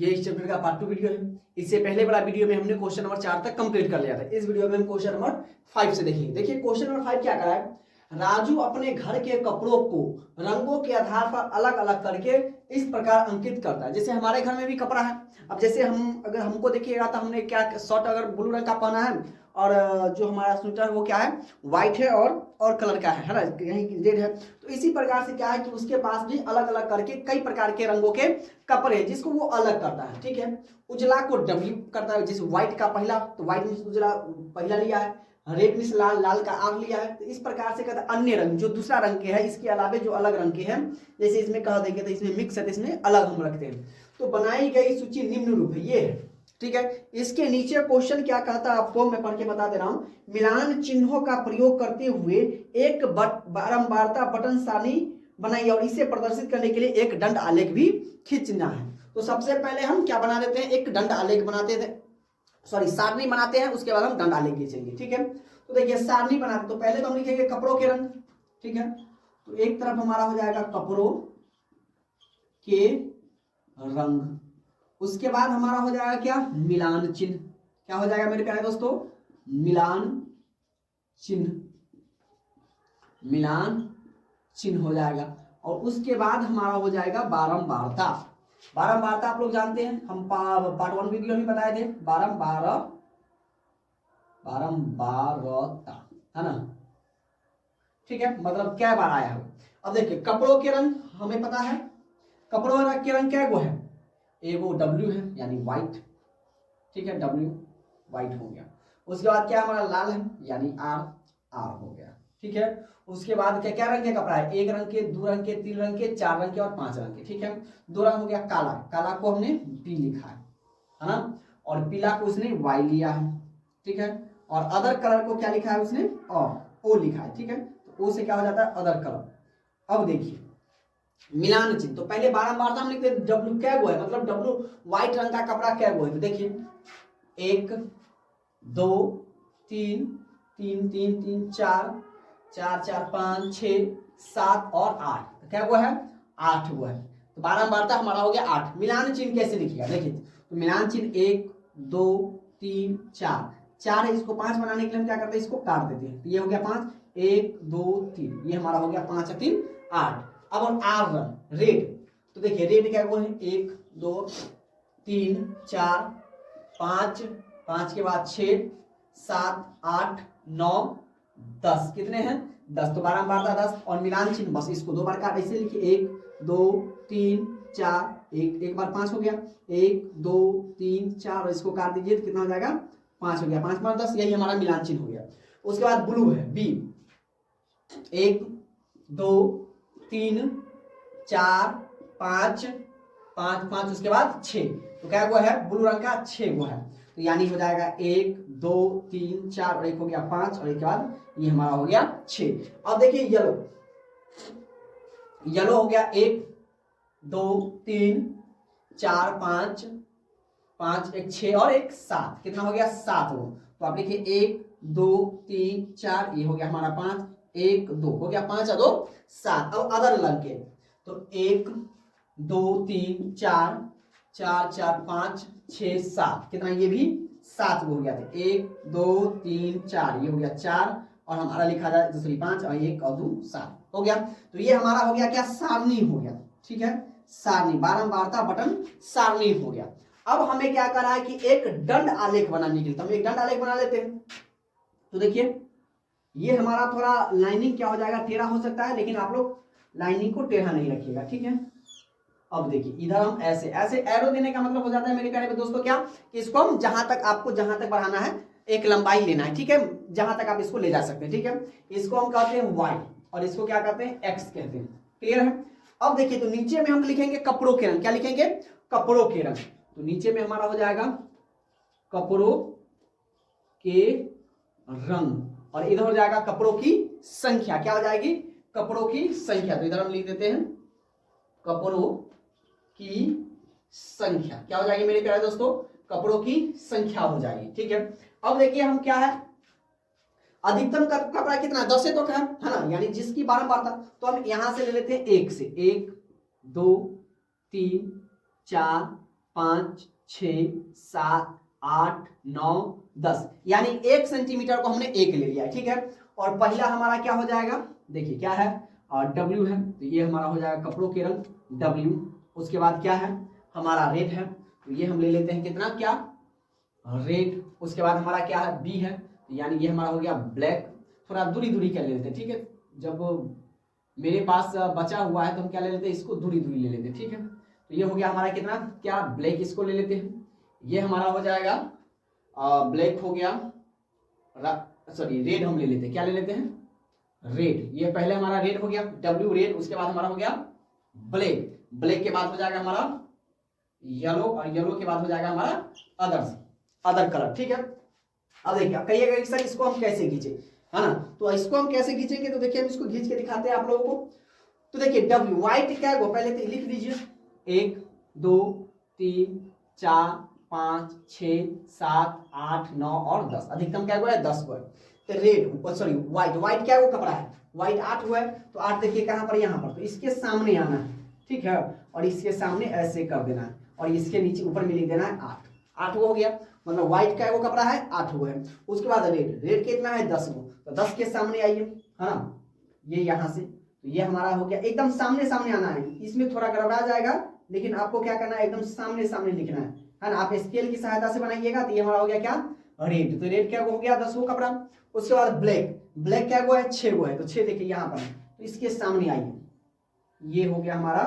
ये इस चैप्टर का पार्ट 2 वीडियो है। इससे पहले वाला वीडियो में हमने क्वेश्चन नंबर 4 तक कंप्लीट कर लिया था। इस वीडियो में हम क्वेश्चन नंबर 5 से देखेंगे। देखिए क्वेश्चन नंबर 5 क्या करा है, राजू अपने घर के कपड़ों को रंगों के आधार पर अलग अलग करके इस प्रकार अंकित करता है। जैसे हमारे घर में भी कपड़ा है, अब जैसे हम अगर हमको देखिएगा तो हमने क्या शर्ट अगर ब्लू रंग का पहना है और जो हमारा स्वेटर वो क्या है, व्हाइट है और कलर का है ना, यहीं रेड है। तो इसी प्रकार से क्या है कि उसके पास भी अलग अलग करके कई प्रकार के रंगों के कपड़े हैं जिसको वो अलग करता है। ठीक है, उजला को डब्ल्यू करता है, जैसे व्हाइट का पहला तो व्हाइट में उजला पहला लिया है, रेड में लाल, लाल का आग लिया है। तो इस प्रकार से कहता है अन्य रंग जो दूसरा रंग के है, इसके अलावे जो अलग रंग के हैं, जैसे इसमें कह देंगे तो इसमें मिक्स है तो इसमें अलग हम रखते हैं। तो बनाई गई सूची निम्न रूप है, ये है। ठीक है, इसके नीचे क्वेश्चन क्या कहता है आपको मैं पढ़ के बता दे रहा हूं। मिलान चिन्हों का प्रयोग करते हुए एक बारंबारता बटन सारणी बनाई और इसे प्रदर्शित करने के लिए एक दंड आलेख भी खींचना है। तो सबसे पहले हम क्या बना देते हैं, एक दंड आलेख बनाते थे, सॉरी सारणी बनाते हैं, उसके बाद हम दंड आलेख खींचेंगे। ठीक है, तो देखिए सारणी बनाते तो पहले तो हम लिखेंगे कपड़ों के रंग। ठीक है, तो एक तरफ हमारा हो जाएगा कपड़ों के रंग, उसके बाद हमारा हो जाएगा क्या, मिलान चिन्ह। क्या हो जाएगा मेरे प्यारे दोस्तों, मिलान चिन्ह, मिलान चिन्ह हो जाएगा। और उसके बाद हमारा हो जाएगा बारंबारता। बारंबारता आप लोग जानते हैं, हम पार्ट 1 वीडियो में बताए थे, बारंबारता है ना। ठीक है, मतलब क्या बार आया है। अब देखिए कपड़ों के रंग हमें पता है, कपड़ों के रंग क्या वो है, एगो डब्ल्यू है यानी व्हाइट। ठीक है, डब्ल्यू व्हाइट हो गया। उसके बाद क्या हमारा लाल है यानी आर, आर हो गया। ठीक है, उसके बाद क्या क्या रंग के कपड़ा है, एक रंग के, दो रंग के, तीन रंग के, चार रंग के और पांच रंग के। ठीक है, दो रंग हो गया काला, काला को हमने पी लिखा है ना, और पीला को उसने वाई लिया है। ठीक है, और अदर कलर को क्या लिखा है उसने, ओ लिखा है। ठीक है, तो ओ से क्या हो जाता है अदर कलर। अब देखिए मिलान चिन्ह, तो पहले बारंबारता हम लिखते हैं डब्ल्यू क्या वो है, मतलब डब्ल्यू व्हाइट रंग का कपड़ा क्या वो है। तो देखिए 1 2 3 3 3 3 4 4 4 5 6 7 और 8, तो क्या वो है 8 वो है। तो बारंबारता हमारा हो गया 8। मिलान चिन्ह कैसे लिखिएगा देखिए, तो मिलान चिन्ह 1 2 3 4 है, इसको 5 बनाने के लिए हम क्या करते हैं, इसको काट देते हैं। तो ये हो गया 5, 1 2 3, ये हमारा हो गया 5 3 8। अब हम आर रंग रेड, तो देखिए रेड क्या वो है 1 2 3 4 5, 5 के बाद 6 7 8 9 10, कितने हैं 10, तो बारंबारता 10। और मिलान चिन्ह बस इसको दो बार काट, ऐसे लिखिए 1 2 3 4, एक बार 5 हो गया, 1 2 3 4 और इसको काट दीजिए तो कितना हो जाएगा 5 हो गया, 5 बार 10, यही हमारा मिलान चिन्ह हो गया। उसके बाद ब्लू है बी, 1 2 3 4 5 5 5, उसके बाद 6, तो क्या वो है ब्लू रंग का 6 वो है। तो यानी हो जाएगा 1 2 3 4 और एक हो गया 5 और एक के बाद ये हमारा हो गया 6। अब देखिए येलो, येलो हो गया 1 2 3 4 5 5 एक 6 और एक 7, कितना हो गया 7 वो। तो आप लिखिए 1 2 3 4, ये हो गया हमारा 5, 1 2 हो गया 5 और 2 7। अब अदर रंग के, तो 1 2 3 4 4 4 5 6 7, कितना ये भी 7 हो गया। 1 2 3 4, ये हो गया 4 और हमारा लिखा जाए दूसरी 5 और 1 और 2 7 हो गया। तो ये हमारा हो गया क्या, सारणी हो गया। ठीक है, सारणी, बारंबारता बटन सारणी हो गया। अब हमें क्या करना है कि एक दंड आलेख बनाने के लिए, तो हम एक दंड आलेख बना लेते हैं। तो देखिए ये हमारा थोड़ा लाइनिंग क्या हो जाएगा, टेढ़ा हो सकता है, लेकिन आप लोग लाइनिंग को टेढ़ा नहीं रखिएगा। ठीक है, अब देखिए इधर हम ऐसे ऐसे एरो देने का मतलब हो जाता है मेरे प्यारे दोस्तों क्या, कि इसको हम जहां तक आपको जहां तक बढ़ाना है एक लंबाई लेना है। ठीक है, जहां तक आप इसको ले जा सकते हैं। ठीक है, इसको हम कहते हैं वाई और इसको क्या कहते हैं एक्स कहते हैं। क्लियर है। अब देखिए तो नीचे में हम लिखेंगे कपड़ों के रंग, क्या लिखेंगे कपड़ों के रंग, तो नीचे में हमारा हो जाएगा कपड़ों के रंग और इधर हो जाएगा कपड़ों की संख्या, क्या हो जाएगी कपड़ों की संख्या। तो इधर हम लिख देते हैं कपड़ों की संख्या, क्या हो जाएगी मेरे प्यारे दोस्तों, कपड़ों की संख्या हो जाएगी। ठीक है, अब देखिए हम क्या है, अधिकतम का कपड़ा कितना 10 है तो है ना, यानी जिसकी बारंबारता, तो हम यहां से ले लेते हैं 1 से, 1 2 3 4 5 6 7 8 9 10, यानी 1 सेंटीमीटर को हमने 1 ले लिया, ठीक है। और पहला हमारा क्या हो जाएगा, देखिए क्या है, W है, तो ये हमारा हो जाएगा कपड़ों के रंग W। उसके बाद क्या है, हमारा रेड है, तो ये हम ले लेते हैं कितना, क्या, रेड। उसके बाद हमारा क्या है, B है, यानी ये हमारा हो गया ब्लैक। थोड़ा दूरी दूरी क्या ले लेते हैं, ठीक है। जब मेरे पास बचा हुआ है तो हम क्या ले लेते हैं, इसको दूरी दूरी ले लेते हैं, ठीक है। तो ये हो गया हमारा कितना, क्या, ब्लैक, इसको ले लेते हैं। ये हमारा हो जाएगा ब्लैक हो गया, सॉरी रेड हम ले लेते हैं, क्या ले लेते हैं, रेड। ये पहले हमारा रेड हो गया, W रेड। उसके बाद हमारा हो गया ब्लैक, ब्लैक के बाद हो जाएगा हमारा येलो, और येलो के बाद हो जाएगा हमारा अदर कलर, ठीक है। अब देखिए, अब कहिएगा कि सर इसको हम कैसे खींचे, है ना। तो इसको हम कैसे खींचेंगे, तो देखिए हम इसको खींच के दिखाते हैं आप लोगों को। तो देखिए W व्हाइट क्या है, वो पहले तो लिख दीजिए, 1 2 3 4 5 6 7 8 9 और 10, अधिकतम क्या हुआ है, 10 हुआ है। तो रेड, सॉरी व्हाइट क्या है, वो कपड़ा है, व्हाइट 8 हुआ है। तो 8 देखिए कहां पर, यहां पर, तो इसके सामने आना है, ठीक है। और इसके सामने ऐसे कर देना है, और इसके नीचे ऊपर में लिख देना है 8, 8 हो गया। मतलब व्हाइट का वो कपड़ा है, 8 वो है। उसके बाद रेड, रेड कितना है, 10 वो, तो 10 के सामने आइए, है ना, ये यहां से, तो ये हमारा हो गया, एकदम सामने सामने आना है। इसमें थोड़ा गड़बड़ा जाएगा, लेकिन आपको क्या करना है, एकदम सामने सामने लिखना है ना। आप स्केल की सहायता से बनाइएगा। तो ये हमारा हो गया क्या, रेड। तो रेड क्या हो गया, 10 वो कपड़ा। उसके बाद ब्लैक, ब्लैक क्या वो है, 6 वो है, तो 6 देखिए यहाँ पर है, तो इसके सामने आइए, ये हो गया हमारा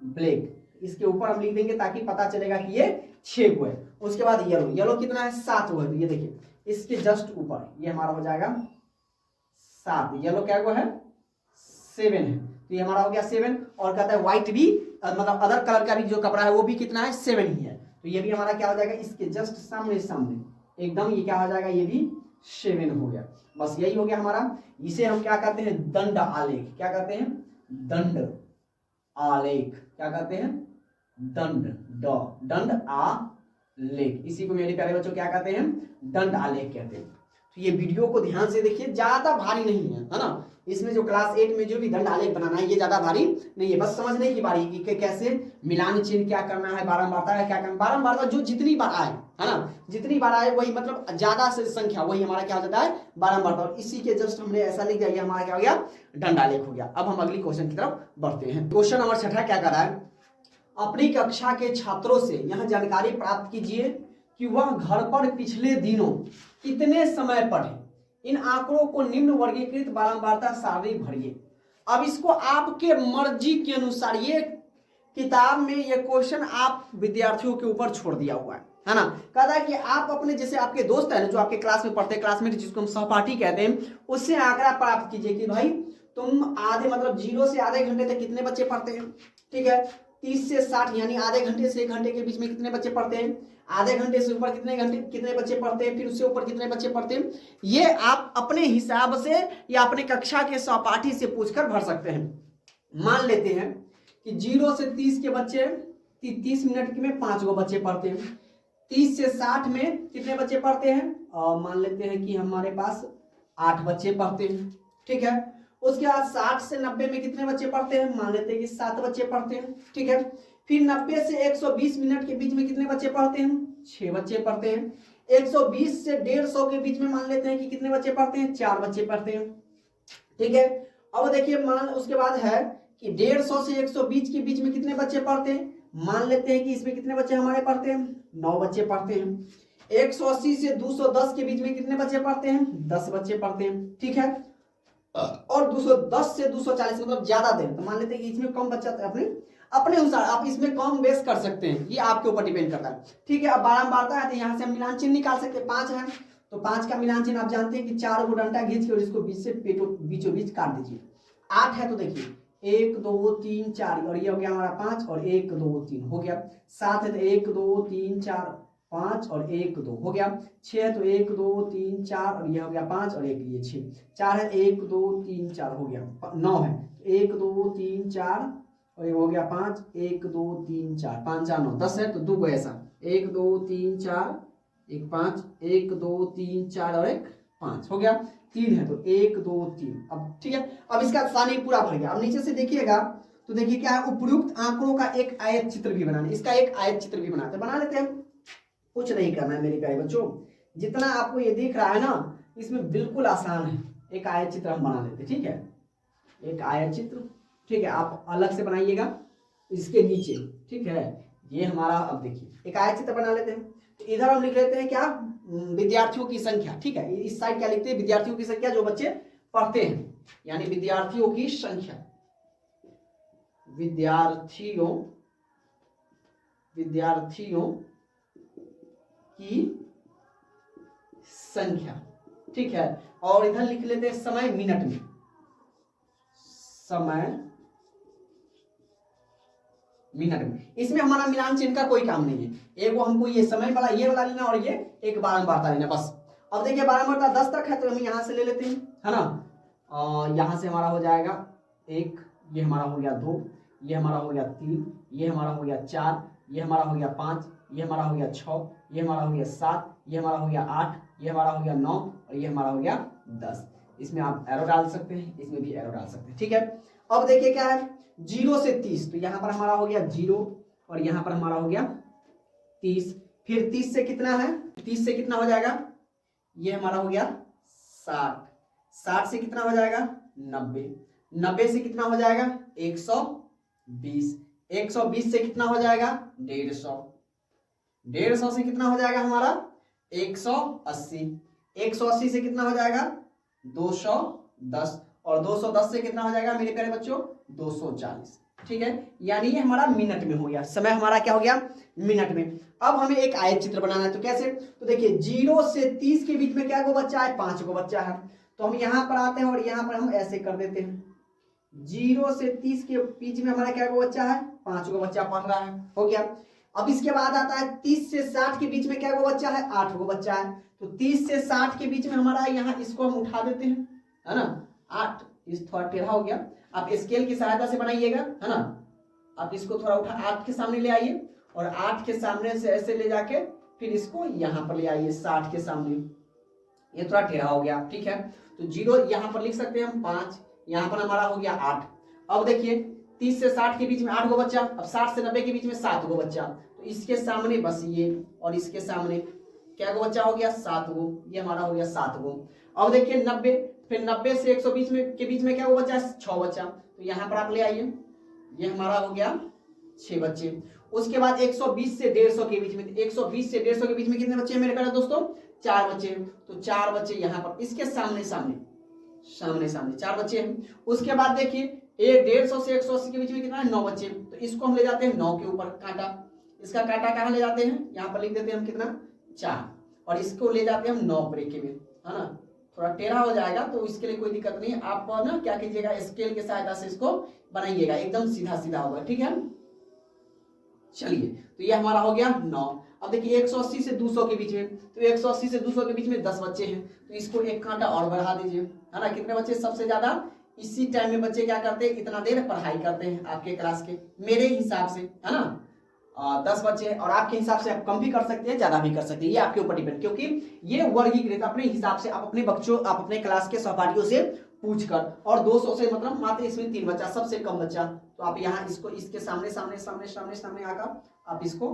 ब्लैक। इसके ऊपर हम लिख देंगे ताकि पता चलेगा कि ये 6 को है। उसके बाद येलो, येलो कितना है, 7 को है, तो ये देखिए इसके जस्ट ऊपर ये हमारा हो जाएगा 7। येलो क्या को है, 7 है, तो ये हमारा हो गया 7। और कहता है व्हाइट भी, मतलब अदर कलर का भी जो कपड़ा है वो भी कितना है, 7 ही है। तो ये भी हमारा क्या हो जाएगा, इसके जस्ट सामने सामने एकदम, ये क्या हो जाएगा, ये भी 7 हो गया। बस यही हो गया हमारा। इसे हम क्या कहते हैं, दंड आलेख। क्या कहते हैं, दंड आलेख। क्या कहते हैं, दंड आलेख। इसी को मेरे प्यारे बच्चों क्या कहते हैं, दंड आलेख कहते हैं। तो ये वीडियो को ध्यान से देखिए, ज्यादा भारी नहीं है, है ना। इसमें जो क्लास 8 में जो भी दंड आलेख बनाना है, ये ज्यादा भारी नहीं है, बस समझने की बारी कि कैसे मिलान चिन्ह क्या करना है, बारंबारता का क्या करना है। बारंबारता जो जितनी बार आए, है ना, जितनी बार आए वही, मतलब ज्यादा से संख्या वही हमारा क्या हो जाता है, बारंबारता। और इसी के जस्ट हमने ऐसा लिख दिया, ये हमारा क्या हो गया, दंड आलेख हो गया। अब हम अगली क्वेश्चन की तरफ बढ़ते हैं। क्वेश्चन नंबर 6 क्या कर रहा है, अपनी कक्षा के छात्रों से यह जानकारी प्राप्त कीजिए कि वह घर पर पिछले दिनों कितने समय पढ़े। इन आंकड़ों को निम्न वर्गीकृत बारंबारता सारणी भरिए। अब इसको आपके मर्जी के अनुसार, ये किताब में ये क्वेश्चन आप विद्यार्थियों के ऊपर छोड़ दिया हुआ है ना। कहता है कि आप अपने, जैसे आपके दोस्त है ना, जो आपके क्लास में पढ़ते हैं, क्लासमेट जिसको हम सहपाठी कहते हैं, उससे आंकड़ा प्राप्त कीजिए कि भाई तुम आधे, मतलब 0 से आधे घंटे तक कितने बच्चे पढ़ते हैं, ठीक है। 30 से 60 यानी आधे घंटे से 1 घंटे के बीच में कितने बच्चे पढ़ते हैं, आधे घंटे से ऊपर कितने बच्चे पढ़ते हैं, फिर उससे ऊपर कितने बच्चे पढ़ते हैं। ये आप अपने हिसाब से या अपने कक्षा के सहपाठी से पूछकर भर सकते हैं। मान लेते हैं कि 0 से 30 के बच्चे 30 मिनट में 5 गो बच्चे पढ़ते हैं। 30 से 60 में कितने बच्चे पढ़ते हैं, मान लेते हैं कि हमारे पास 8 बच्चे पढ़ते हैं, ठीक है। उसके बाद 60 से 90 में कितने बच्चे पढ़ते हैं, मान लेते हैं कि 7 बच्चे पढ़ते हैं, ठीक है। फिर 90 से 120 मिनट के बीच में कितने बच्चे पढ़ते हैं, 6 बच्चे पढ़ते हैं। 120 से 150 के बीच में मान लेते हैं कि कितने बच्चे पढ़ते हैं, 4 बच्चे पढ़ते हैं, ठीक है। अब देखिए मान, उसके बाद है कि 150 से 120 के बीच में कितने बच्चे पढ़ते हैं, मान लेते हैं कि इसमें कितने बच्चे हमारे पढ़ते हैं, 9 बच्चे पढ़ते हैं। 180 से 210 के बीच में कितने बच्चे पढ़ते हैं, 10 बच्चे पढ़ते हैं, ठीक है। और 210 से 240 मतलब ज्यादा दें, तो मान लेते हैं कि इसमें कम बच्चा, अपने अनुसार आप इसमें कम बेस कर सकते हैं, ये आपके ऊपर डिपेंड करता है, ठीक है। अब बारंबारता है तो यहाँ से हम मिलान चिन्ह निकाल सकते हैं। 5 है तो 5 का मिलान चिन्ह आप जानते हैं कि 4 गो डंडा खींच के और इसको बीच से बीचों बीच काट दीजिए। 8 है तो देखिए 1 2 3 4 और ये हो गया हमारा 5 और 1 2 3 हो गया। 7 है तो 1 2 3 4 5 और 1 2 हो गया। 6 है तो 1 2 3 4 और ये हो गया 5 और 1 ये 6। 4 है 1 2 3 4 हो गया। 9 है 1 2 3 4 और ये हो गया 5 1 2 3 4 5 4 9 10 है तो 2 को ऐसा 1 2 3 4 1 5 1 2 3 4 और 1 5 हो गया। 3 है तो 1 2 3। अब ठीक है, अब इसका सानी पूरा भर गया। अब नीचे से देखिएगा तो देखिए क्या है, उपयुक्त आंकड़ों का एक आयत चित्र भी बनाना, इसका एक आयत चित्र भी बना लेते हैं। कुछ नहीं करना है मेरे प्यारे बच्चों, जितना आपको ये दिख रहा है ना इसमें बिल्कुल आसान है। एक आयत चित्र हम बना लेते हैं, ठीक है, एक आयत चित्र, ठीक है, आप अलग से बनाइएगा इसके नीचे, ठीक है। ये हमारा, अब देखिए एक आयत चित्र बना लेते हैं। तो इधर हम लिख लेते हैं क्या, विद्यार्थियों की संख्या, ठीक है। इस साइड क्या लिखते हैं, विद्यार्थियों की संख्या, जो बच्चे पढ़ते हैं, यानी विद्यार्थियों की संख्या, विद्यार्थियों की संख्या, ठीक है। और इधर लिख लेते हैं समय मिनट में, समय मिनट में। इसमें हमारा मिलान चिन्ह का कोई काम नहीं है, एक वो हमको ये समय वाला ये वाला लेना और ये एक बारंबारता लेना बस। अब देखिए बारंबारता 10 तक है तो हम यहां से ले लेते हैं, है ना। यहां से हमारा हो जाएगा 1, ये हमारा हो गया 2, ये हमारा हो गया 3, ये हमारा हो गया 4, ये हमारा हो गया 5, ये हमारा हो गया 6, ये हमारा हो गया 7, ये हमारा हो गया 8, ये हमारा हो गया 9 और ये हमारा हो गया 10। इसमें आप एरो डाल सकते हैं, इसमें भी एरो डाल सकते हैं, ठीक है। अब देखिए क्या है, 0 से 30, तो यहां पर हमारा हो गया 0 और यहां पर हमारा हो गया 30। फिर 30 से कितना है, 30 से कितना हो जाएगा, ये हमारा हो गया 60, 60 से कितना हो जाएगा 90, 90 से कितना हो जाएगा 120, 120 से कितना हो जाएगा 150, 150 से कितना हो जाएगा हमारा 180, 180 से कितना हो जाएगा 210 और 210 से कितना हो जाएगा मेरे प्यारे बच्चों 240, ठीक है। यानी ये हमारा मिनट में हो गया, समय हमारा क्या हो गया मिनट में। अब हमें एक आयत चित्र बनाना है, तो कैसे, तो देखिए 0 से 30 के बीच में क्या गो बच्चा है, 5 गो बच्चा है। तो हम यहां पर आते हैं और यहां पर हम ऐसे कर देते हैं, 0 से 30 के बीच में हमारा क्या गो बच्चा है, 5 गो बच्चा पढ़ रहा है, हो गया। अब इसके बाद आता है 30 से 60 के बीच में क्या गो बच्चा है, 8 गो बच्चा है। तो 30 से 60 के बीच में हमारा यहाँ इसको हम उठा देते हैं, है ना, 8, इस थोड़ा टेढ़ा हो गया, आप स्केल की सहायता से बनाइएगा, है ना। आप इसको थोड़ा उठा 8 के सामने ले आइए और 8 के सामने से ऐसे ले जाके फिर इसको यहाँ पर ले आइए 60 के सामने, ये थोड़ा टेढ़ा हो गया, ठीक है। तो 0 यहाँ पर लिख सकते हैं हम 5, यहाँ पर हमारा हो गया 8। अब देखिए 30 से 60 के बीच में 8 गो बच्चा, अब 60 से 90 के बीच में 7 गो बच्चा, तो इसके सामने बस ये और इसके सामने क्या गो बच्चा हो गया 7 गो, ये हमारा हो गया 7 गो। अब देखिए 90, फिर 90 से 120 में के बीच में क्या गो बच्चा है 6 बच्चा, तो यहाँ पर आप ले आइए, ये हमारा हो गया 6 बच्चे। उसके बाद 120 से 150 के बीच में, 120 से 150 के बीच में कितने बच्चे हैं मेरे प्यारे दोस्तों, 4 बच्चे, तो 4 बच्चे यहाँ पर इसके सामने सामने 4 बच्चे हैं। उसके बाद देखिए 150 से 180 के बीच में कितना है 9 बच्चे, तो इसको हम ले जाते हैं 9 के ऊपर कांटा, इसका कांटा कहाँ ले जाते हैं, यहाँ पर लिख देते हैं हम कितना 4, और इसको ले जाते हैं हम 9 ब्रेके में, है ना। थोड़ा टेढ़ा हो जाएगा तो इसके लिए कोई दिक्कत नहीं है, आप ना क्या कीजिएगा स्केल के सहायता से इसको बनाइएगा, एकदम सीधा सीधा होगा, ठीक है। चलिए तो ये हमारा हो गया 9। अब देखिए 180 से 200 के बीच में, तो 180 से 200 के बीच में 10 बच्चे हैं, तो इसको एक कांटा और बढ़ा दीजिए, है ना। कितने बच्चे सबसे ज्यादा इसी टाइम में बच्चे क्या करते हैं, इतना देर पढ़ाई करते हैं आपके क्लास के, मेरे हिसाब से, है ना। 10 बच्चे, और आपके हिसाब से आप कम भी कर सकते हैं ज्यादा भी कर सकते हैं, ये आपके ऊपर डिपेंड, क्योंकि ये वर्गीकृत अपने हिसाब से आप अपने बच्चों, आप अपने क्लास के सहपाठियों से पूछकर, और 200 से मतलब मात्र इसमें 3 बच्चा, सबसे कम बच्चा, तो आप यहाँ इसको इसके सामने सामने सामने सामने सामने आकर आप इसको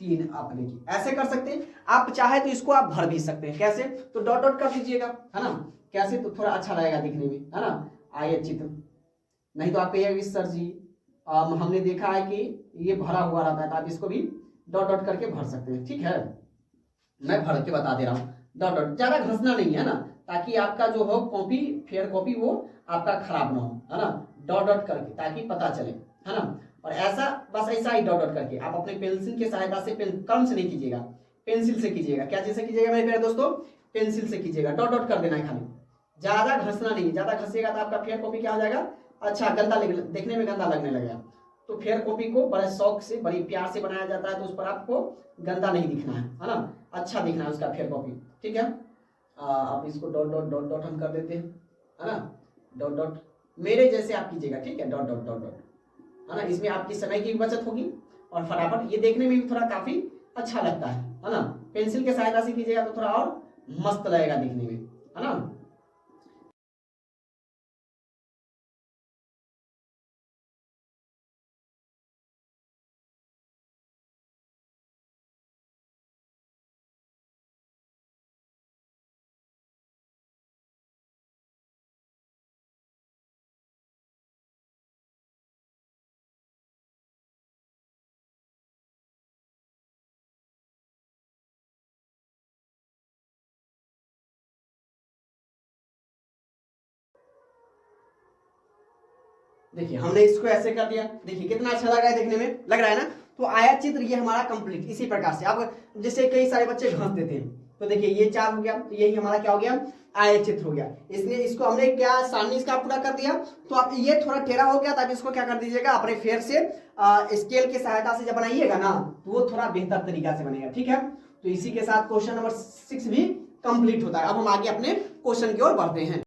3 आप लिखिए, ऐसे कर सकते हैं। आप चाहे तो इसको आप भर भी सकते हैं, कैसे, तो डॉट डॉट कर दीजिएगा, है ना, कैसे, तो थोड़ा अच्छा लगेगा दिखने में, है ना, आयत चित्र। नहीं तो आप कहिएगा सर जी हमने देखा है कि ये भरा हुआ रहता है, तो आप इसको भी डॉट डॉट करके भर सकते हैं, ठीक है। मैं भर के बता दे रहा हूँ, डॉट डॉट, ज्यादा घसना नहीं है ना, ताकि आपका जो हो कॉपी, फेयर कॉपी वो आपका खराब ना हो, है ना, डॉट डॉट करके ताकि पता चले, है ना। और ऐसा बस ऐसा ही डॉट डॉट करके आप अपने पेंसिल की सहायता से, कलम से नहीं कीजिएगा, पेंसिल से कीजिएगा। क्या चीज से कीजिएगा मेरे प्यारे दोस्तों, पेंसिल से कीजिएगा, डॉट डॉट कर देना है खाली, ज्यादा घसना नहीं, ज्यादा घसेगा तो आपका फेयर कॉपी क्या हो जाएगा, अच्छा गंदा देखने में गंदा लगने लगेगा। तो फेयर कॉपी को बड़े शौक से, बड़ी प्यार से बनाया जाता है, तो उस पर आपको गंदा नहीं दिखना है ना, अच्छा दिखना है उसका फेयर कॉपी, ठीक है। आप इसको डॉट डॉट डॉट डॉट हम कर देते हैं, है ना, डॉट डॉट मेरे जैसे आप कीजिएगा, ठीक है, डॉट डॉट डॉट डॉट, है ना। इसमें आपकी समय की भी बचत होगी और फटाफट ये देखने में भी थोड़ा काफी अच्छा लगता है ना। पेंसिल के सहायता से कीजिएगा तो थोड़ा और मस्त लगेगा दिखने में, है ना। देखिए हमने इसको ऐसे कर दिया, देखिए कितना अच्छा लग रहा है, देखने में लग रहा है ना। तो आयत चित्र ये हमारा कंप्लीट इसी प्रकार से। अब जैसे कई सारे बच्चे घस देते हैं, तो देखिए ये 4 हो गया, तो यही हमारा क्या हो गया, आयत चित्र हो गया। इसलिए इसको हमने क्या सारणी इसका पूरा कर दिया। तो अब ये थोड़ा टेढ़ा हो गया, तब इसको क्या कर दीजिएगा, अपने फेर से स्केल की सहायता से जब बनाइएगा ना, तो वो थोड़ा बेहतर तरीका से बनेगा। ठीक है, तो इसी के साथ क्वेश्चन नंबर 6 भी कंप्लीट होता है। अब हम आगे अपने क्वेश्चन की ओर बढ़ते हैं।